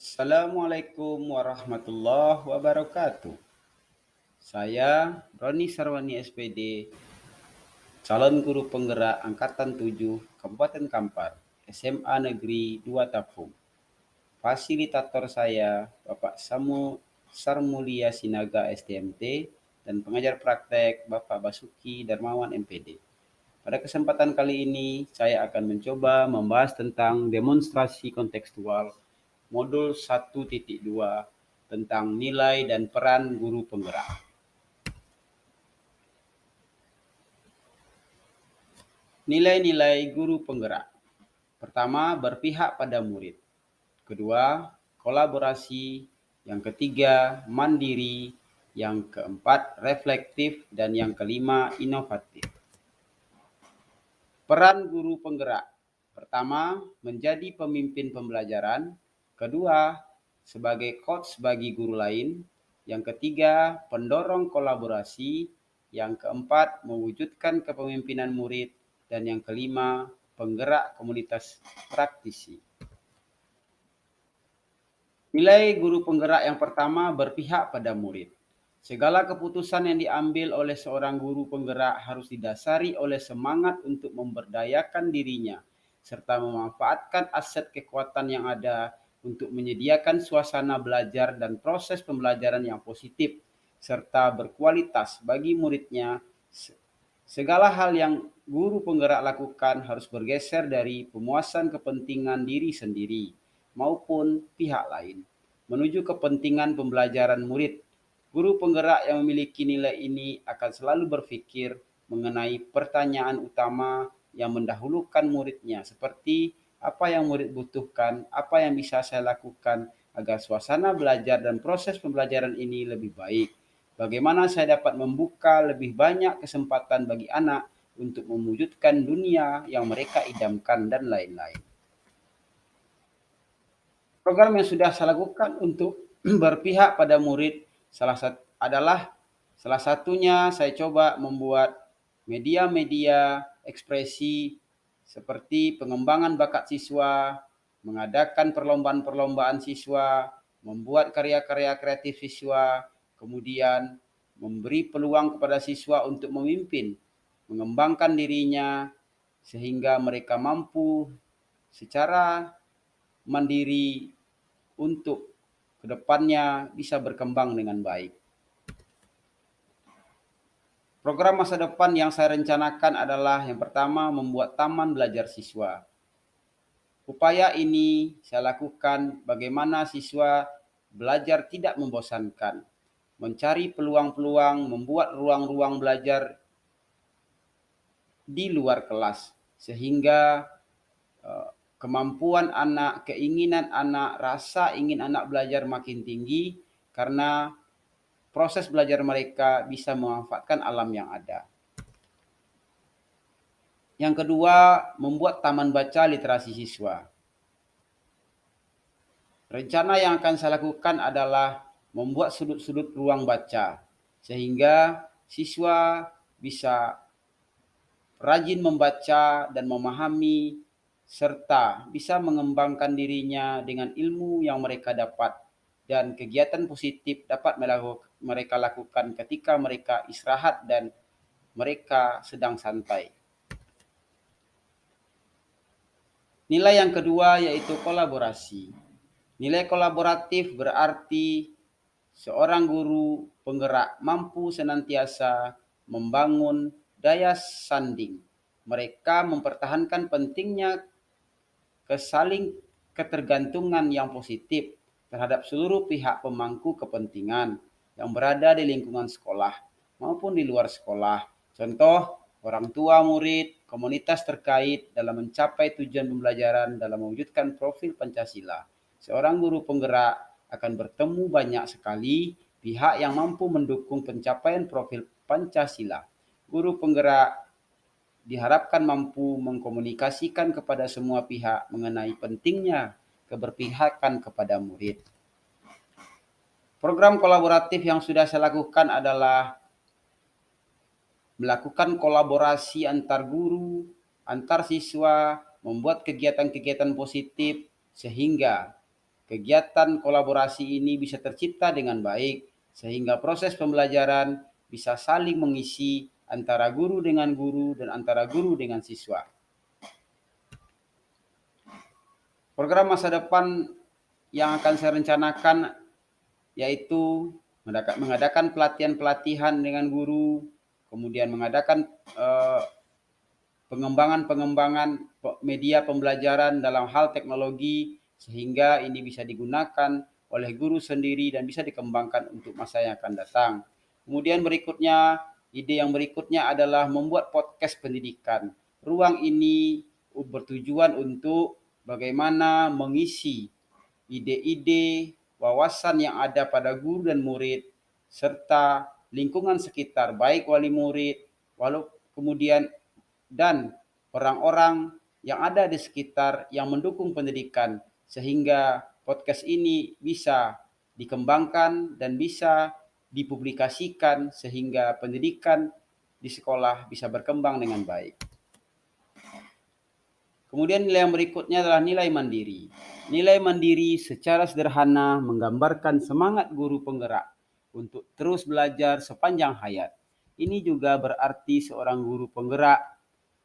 Assalamualaikum warahmatullahi wabarakatuh. Saya Roni Sarwani SPD, calon guru penggerak Angkatan 7 Kabupaten Kampar, SMA Negeri 2 Tapung. Fasilitator saya Bapak Sarmulia Sinaga STMT dan pengajar praktek Bapak Basuki Darmawan MPD. Pada kesempatan kali ini, saya akan mencoba membahas tentang demonstrasi kontekstual modul 1.2 tentang nilai dan peran guru penggerak. Nilai-nilai guru penggerak. Pertama, berpihak pada murid. Kedua, kolaborasi. Yang ketiga, mandiri. Yang keempat, reflektif. Dan yang kelima, inovatif. Peran guru penggerak. Pertama, menjadi pemimpin pembelajaran. Kedua, sebagai coach bagi guru lain. Yang ketiga, pendorong kolaborasi. Yang keempat, mewujudkan kepemimpinan murid. Dan yang kelima, penggerak komunitas praktisi. Nilai guru penggerak yang pertama berpihak pada murid. Segala keputusan yang diambil oleh seorang guru penggerak harus didasari oleh semangat untuk memberdayakan dirinya, serta memanfaatkan aset kekuatan yang ada untuk menyediakan suasana belajar dan proses pembelajaran yang positif, serta berkualitas bagi muridnya. Segala hal yang guru penggerak lakukan harus bergeser dari pemuasan kepentingan diri sendiri maupun pihak lain, menuju kepentingan pembelajaran murid. Guru penggerak yang memiliki nilai ini akan selalu berpikir mengenai pertanyaan utama yang mendahulukan muridnya, seperti apa yang murid butuhkan, apa yang bisa saya lakukan agar suasana belajar dan proses pembelajaran ini lebih baik. Bagaimana saya dapat membuka lebih banyak kesempatan bagi anak untuk mewujudkan dunia yang mereka idamkan dan lain-lain. Program yang sudah saya lakukan untuk berpihak pada murid salah satunya saya coba membuat media-media ekspresi seperti pengembangan bakat siswa, mengadakan perlombaan-perlombaan siswa, membuat karya-karya kreatif siswa, kemudian memberi peluang kepada siswa untuk memimpin, mengembangkan dirinya sehingga mereka mampu secara mandiri untuk kedepannya bisa berkembang dengan baik. Program masa depan yang saya rencanakan adalah yang pertama membuat taman belajar siswa. Upaya ini saya lakukan bagaimana siswa belajar tidak membosankan, mencari peluang-peluang, membuat ruang-ruang belajar di luar kelas, sehingga kemampuan anak, keinginan anak, rasa ingin anak belajar makin tinggi karena proses belajar mereka bisa memanfaatkan alam yang ada. Yang kedua, membuat taman baca literasi siswa. Rencana yang akan saya lakukan adalah membuat sudut-sudut ruang baca, sehingga siswa bisa rajin membaca dan memahami, serta bisa mengembangkan dirinya dengan ilmu yang mereka dapat, dan kegiatan positif dapat mereka lakukan ketika mereka istirahat dan mereka sedang santai. Nilai yang kedua yaitu kolaborasi. Nilai kolaboratif berarti seorang guru penggerak mampu senantiasa membangun daya sanding. Mereka mempertahankan pentingnya kesaling ketergantungan yang positif terhadap seluruh pihak pemangku kepentingan yang berada di lingkungan sekolah maupun di luar sekolah. Contoh, orang tua murid, komunitas terkait dalam mencapai tujuan pembelajaran dalam mewujudkan profil Pancasila. Seorang guru penggerak akan bertemu banyak sekali pihak yang mampu mendukung pencapaian profil Pancasila. Guru penggerak diharapkan mampu mengkomunikasikan kepada semua pihak mengenai pentingnya keberpihakan kepada murid. Program kolaboratif yang sudah saya lakukan adalah melakukan kolaborasi antar guru, antar siswa, membuat kegiatan-kegiatan positif sehingga kegiatan kolaborasi ini bisa tercipta dengan baik, sehingga proses pembelajaran bisa saling mengisi antara guru dengan guru dan antara guru dengan siswa. Program masa depan yang akan saya rencanakan yaitu mengadakan pelatihan-pelatihan dengan guru, kemudian mengadakan pengembangan media pembelajaran dalam hal teknologi sehingga ini bisa digunakan oleh guru sendiri dan bisa dikembangkan untuk masa yang akan datang. Kemudian berikutnya, ide yang berikutnya adalah membuat podcast pendidikan. Ruang ini bertujuan untuk bagaimana mengisi ide-ide, wawasan yang ada pada guru dan murid, serta lingkungan sekitar, baik wali murid, kemudian dan orang-orang yang ada di sekitar yang mendukung pendidikan, sehingga podcast ini bisa dikembangkan dan bisa dipublikasikan sehingga pendidikan di sekolah bisa berkembang dengan baik. Kemudian nilai yang berikutnya adalah nilai mandiri. Nilai mandiri secara sederhana menggambarkan semangat guru penggerak untuk terus belajar sepanjang hayat. Ini juga berarti seorang guru penggerak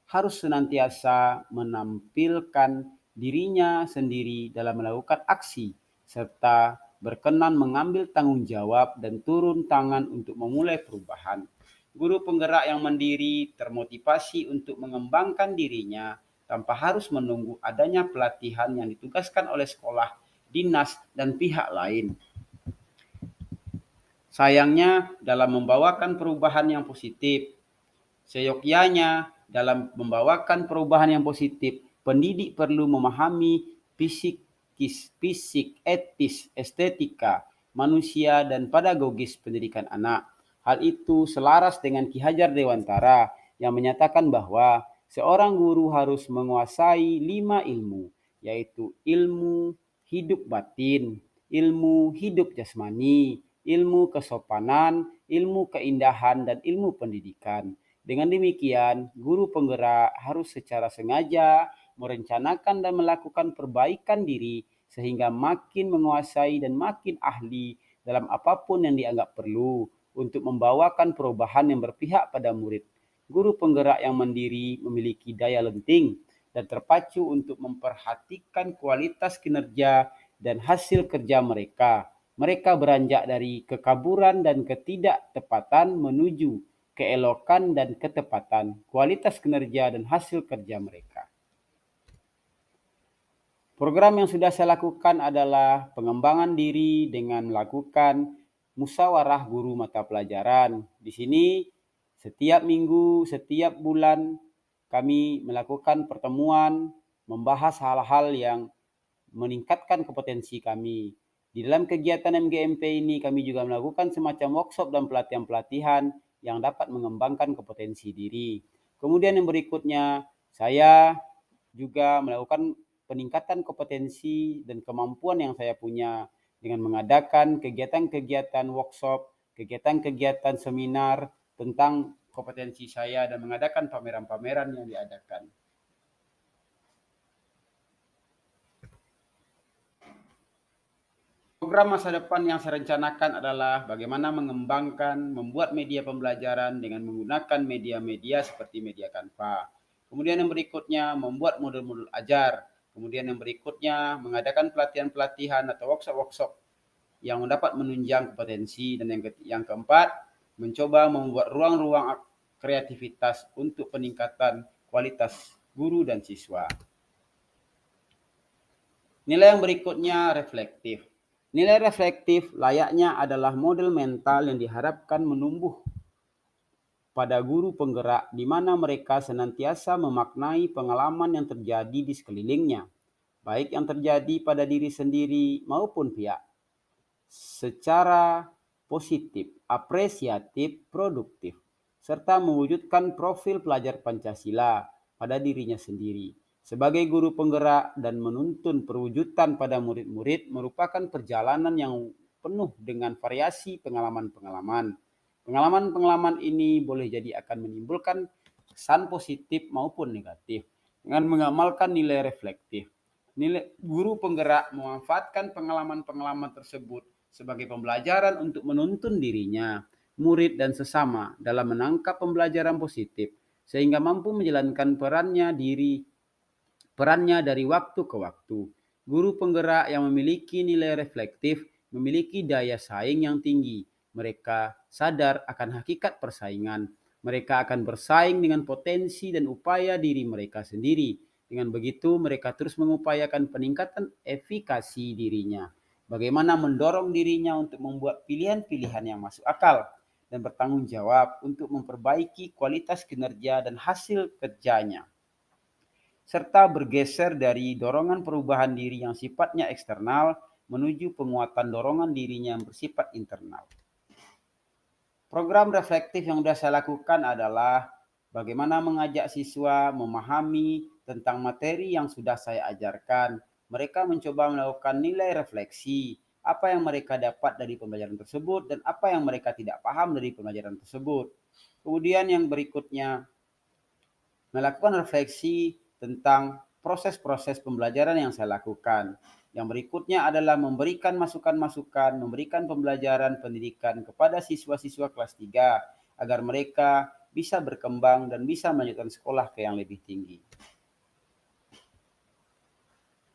harus senantiasa menampilkan dirinya sendiri dalam melakukan aksi, serta berkenan mengambil tanggung jawab dan turun tangan untuk memulai perubahan. Guru penggerak yang mandiri termotivasi untuk mengembangkan dirinya tanpa harus menunggu adanya pelatihan yang ditugaskan oleh sekolah, dinas, dan pihak lain. Sayangnya, dalam membawakan perubahan yang positif, seyogyanya dalam membawakan perubahan yang positif, pendidik perlu memahami fisik, etis, estetika, manusia, dan pedagogis pendidikan anak. Hal itu selaras dengan Ki Hajar Dewantara yang menyatakan bahwa seorang guru harus menguasai 5 ilmu, yaitu ilmu hidup batin, ilmu hidup jasmani, ilmu kesopanan, ilmu keindahan, dan ilmu pendidikan. Dengan demikian, guru penggerak harus secara sengaja merencanakan dan melakukan perbaikan diri sehingga makin menguasai dan makin ahli dalam apapun yang dianggap perlu untuk membawakan perubahan yang berpihak pada murid. Guru penggerak yang mandiri memiliki daya lenting dan terpacu untuk memperhatikan kualitas kinerja dan hasil kerja mereka. Mereka beranjak dari kekaburan dan ketidaktepatan menuju keelokan dan ketepatan, kualitas kinerja dan hasil kerja mereka. Program yang sudah saya lakukan adalah pengembangan diri dengan melakukan musyawarah guru mata pelajaran. Di sini setiap minggu, setiap bulan kami melakukan pertemuan membahas hal-hal yang meningkatkan kompetensi kami. Di dalam kegiatan MGMP ini kami juga melakukan semacam workshop dan pelatihan-pelatihan yang dapat mengembangkan kompetensi diri. Kemudian yang berikutnya, saya juga melakukan peningkatan kompetensi dan kemampuan yang saya punya dengan mengadakan kegiatan-kegiatan workshop, kegiatan-kegiatan seminar tentang kompetensi saya dan mengadakan pameran-pameran yang diadakan. Program masa depan yang saya rencanakan adalah bagaimana mengembangkan, membuat media pembelajaran dengan menggunakan media-media seperti media Canva. Kemudian yang berikutnya, membuat modul-modul ajar. Kemudian yang berikutnya, mengadakan pelatihan-pelatihan atau workshop-workshop yang dapat menunjang kompetensi. Dan yang keempat, mencoba membuat ruang-ruang kreativitas untuk peningkatan kualitas guru dan siswa. Nilai yang berikutnya reflektif. Nilai reflektif layaknya adalah model mental yang diharapkan menumbuh pada guru penggerak di mana mereka senantiasa memaknai pengalaman yang terjadi di sekelilingnya, baik yang terjadi pada diri sendiri maupun pihak, secara positif, apresiatif, produktif, serta mewujudkan profil pelajar Pancasila pada dirinya sendiri. Sebagai guru penggerak dan menuntun perwujudan pada murid-murid merupakan perjalanan yang penuh dengan variasi pengalaman-pengalaman. Pengalaman-pengalaman ini boleh jadi akan menimbulkan kesan positif maupun negatif dengan mengamalkan nilai reflektif. Guru penggerak memanfaatkan pengalaman-pengalaman tersebut sebagai pembelajaran untuk menuntun dirinya, murid dan sesama dalam menangkap pembelajaran positif sehingga mampu menjalankan perannya dari waktu ke waktu. Guru penggerak yang memiliki nilai reflektif memiliki daya saing yang tinggi. Mereka sadar akan hakikat persaingan. Mereka akan bersaing dengan potensi dan upaya diri mereka sendiri. Dengan begitu, mereka terus mengupayakan peningkatan efikasi dirinya. Bagaimana mendorong dirinya untuk membuat pilihan-pilihan yang masuk akal dan bertanggung jawab untuk memperbaiki kualitas kinerja dan hasil kerjanya, serta bergeser dari dorongan perubahan diri yang sifatnya eksternal menuju penguatan dorongan dirinya yang bersifat internal. Program reflektif yang sudah saya lakukan adalah bagaimana mengajak siswa memahami tentang materi yang sudah saya ajarkan. Mereka mencoba melakukan nilai refleksi, apa yang mereka dapat dari pembelajaran tersebut dan apa yang mereka tidak paham dari pembelajaran tersebut. Kemudian yang berikutnya, melakukan refleksi tentang proses-proses pembelajaran yang saya lakukan. Yang berikutnya adalah memberikan masukan-masukan, memberikan pembelajaran pendidikan kepada siswa-siswa kelas 3 agar mereka bisa berkembang dan bisa melanjutkan sekolah ke yang lebih tinggi.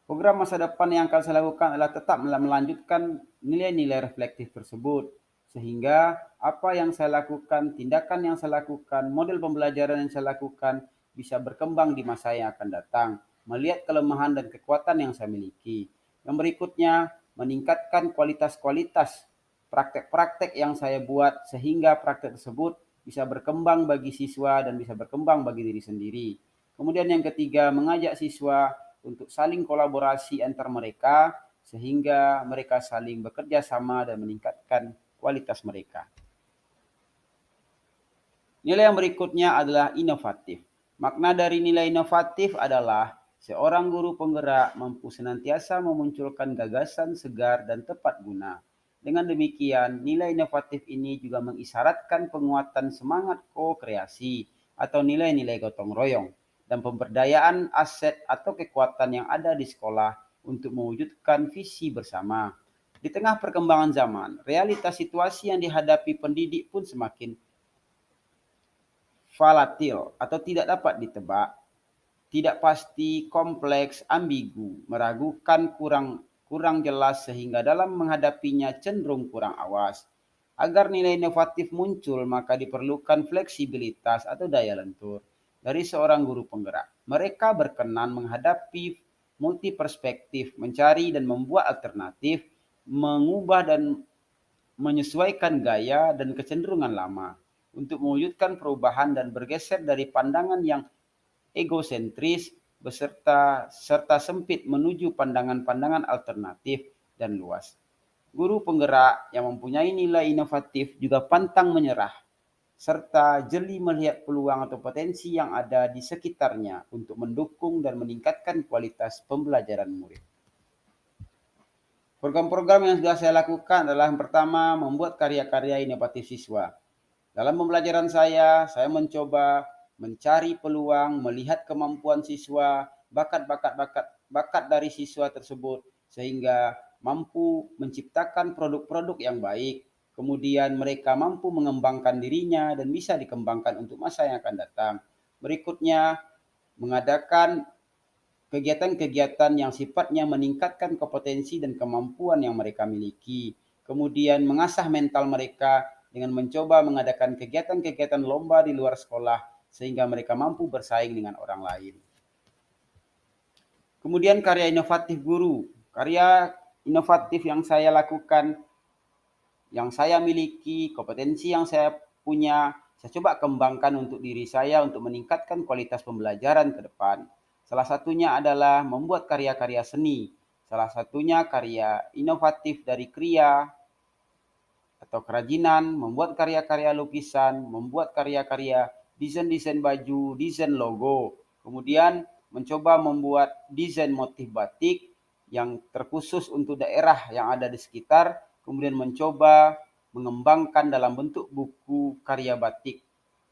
Program masa depan yang akan saya lakukan adalah tetap melanjutkan nilai-nilai reflektif tersebut. Sehingga apa yang saya lakukan, tindakan yang saya lakukan, model pembelajaran yang saya lakukan bisa berkembang di masa yang akan datang. Melihat kelemahan dan kekuatan yang saya miliki. Yang berikutnya, meningkatkan kualitas-kualitas praktek-praktek yang saya buat sehingga praktek tersebut bisa berkembang bagi siswa dan bisa berkembang bagi diri sendiri. Kemudian yang ketiga, mengajak siswa untuk saling kolaborasi antar mereka sehingga mereka saling bekerja sama dan meningkatkan kualitas mereka. Nilai yang berikutnya adalah inovatif. Makna dari nilai inovatif adalah seorang guru penggerak mampu senantiasa memunculkan gagasan segar dan tepat guna. Dengan demikian, nilai inovatif ini juga mengisyaratkan penguatan semangat ko-kreasi atau nilai-nilai gotong royong dan pemberdayaan aset atau kekuatan yang ada di sekolah untuk mewujudkan visi bersama. Di tengah perkembangan zaman, realitas situasi yang dihadapi pendidik pun semakin volatil atau tidak dapat ditebak, tidak pasti, kompleks, ambigu, meragukan, kurang jelas sehingga dalam menghadapinya cenderung kurang awas. Agar nilai inovatif muncul, maka diperlukan fleksibilitas atau daya lentur dari seorang guru penggerak. Mereka berkenan menghadapi multi perspektif, mencari dan membuat alternatif, mengubah dan menyesuaikan gaya dan kecenderungan lama untuk mewujudkan perubahan dan bergeser dari pandangan yang egosentris serta sempit menuju pandangan-pandangan alternatif dan luas. Guru penggerak yang mempunyai nilai inovatif juga pantang menyerah serta jeli melihat peluang atau potensi yang ada di sekitarnya untuk mendukung dan meningkatkan kualitas pembelajaran murid. Program-program yang sudah saya lakukan adalah yang pertama, membuat karya-karya inovatif siswa. Dalam pembelajaran saya mencoba mencari peluang, melihat kemampuan siswa, bakat dari siswa tersebut sehingga mampu menciptakan produk-produk yang baik. Kemudian mereka mampu mengembangkan dirinya dan bisa dikembangkan untuk masa yang akan datang. Berikutnya, mengadakan kegiatan-kegiatan yang sifatnya meningkatkan kompetensi dan kemampuan yang mereka miliki. Kemudian mengasah mental mereka dengan mencoba mengadakan kegiatan-kegiatan lomba di luar sekolah sehingga mereka mampu bersaing dengan orang lain. Kemudian karya inovatif guru. Karya inovatif yang saya lakukan, yang saya miliki, kompetensi yang saya punya, saya coba kembangkan untuk diri saya untuk meningkatkan kualitas pembelajaran ke depan. Salah satunya adalah membuat karya-karya seni. Salah satunya karya inovatif dari kriya atau kerajinan, membuat karya-karya lukisan, membuat karya-karya desain-desain baju, desain logo. Kemudian mencoba membuat desain motif batik yang terkhusus untuk daerah yang ada di sekitar. Kemudian mencoba mengembangkan dalam bentuk buku karya batik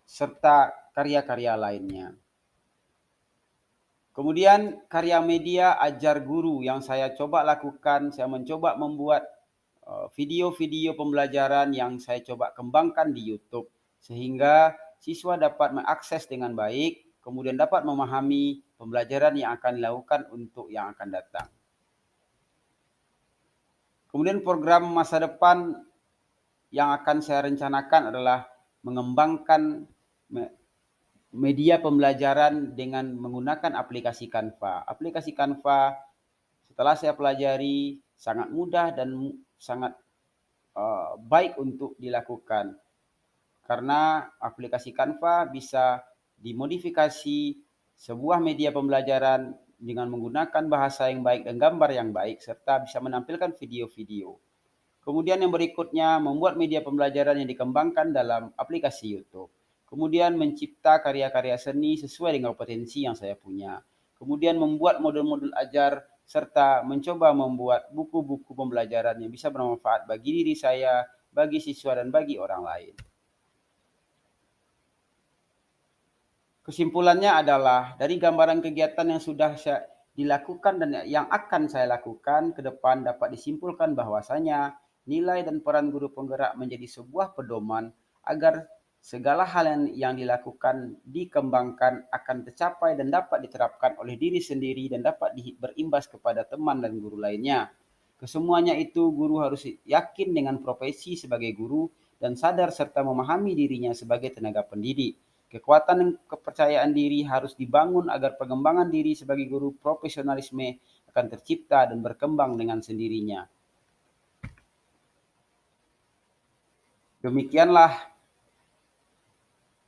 serta karya-karya lainnya. Kemudian karya media ajar guru yang saya coba lakukan, saya mencoba membuat video-video pembelajaran yang saya coba kembangkan di YouTube, sehingga siswa dapat mengakses dengan baik, kemudian dapat memahami pembelajaran yang akan dilakukan untuk yang akan datang. Kemudian program masa depan yang akan saya rencanakan adalah mengembangkan media pembelajaran dengan menggunakan aplikasi Canva. Aplikasi Canva setelah saya pelajari sangat mudah dan sangat baik untuk dilakukan. Karena aplikasi Canva bisa dimodifikasi sebuah media pembelajaran dengan menggunakan bahasa yang baik dan gambar yang baik, serta bisa menampilkan video-video. Kemudian yang berikutnya, membuat media pembelajaran yang dikembangkan dalam aplikasi YouTube. Kemudian mencipta karya-karya seni sesuai dengan potensi yang saya punya. Kemudian membuat modul-modul ajar, serta mencoba membuat buku-buku pembelajaran yang bisa bermanfaat bagi diri saya, bagi siswa, dan bagi orang lain. Kesimpulannya adalah dari gambaran kegiatan yang sudah saya dilakukan dan yang akan saya lakukan ke depan dapat disimpulkan bahwasanya nilai dan peran guru penggerak menjadi sebuah pedoman agar segala hal yang dilakukan dikembangkan akan tercapai dan dapat diterapkan oleh diri sendiri dan dapat berimbas kepada teman dan guru lainnya. Kesemuanya itu guru harus yakin dengan profesi sebagai guru dan sadar serta memahami dirinya sebagai tenaga pendidik. Kekuatan dan kepercayaan diri harus dibangun agar pengembangan diri sebagai guru profesionalisme akan tercipta dan berkembang dengan sendirinya. Demikianlah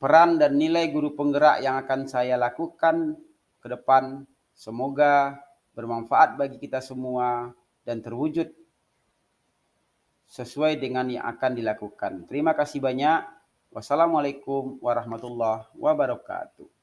peran dan nilai guru penggerak yang akan saya lakukan ke depan. Semoga bermanfaat bagi kita semua dan terwujud sesuai dengan yang akan dilakukan. Terima kasih banyak. Wassalamualaikum warahmatullahi wabarakatuh.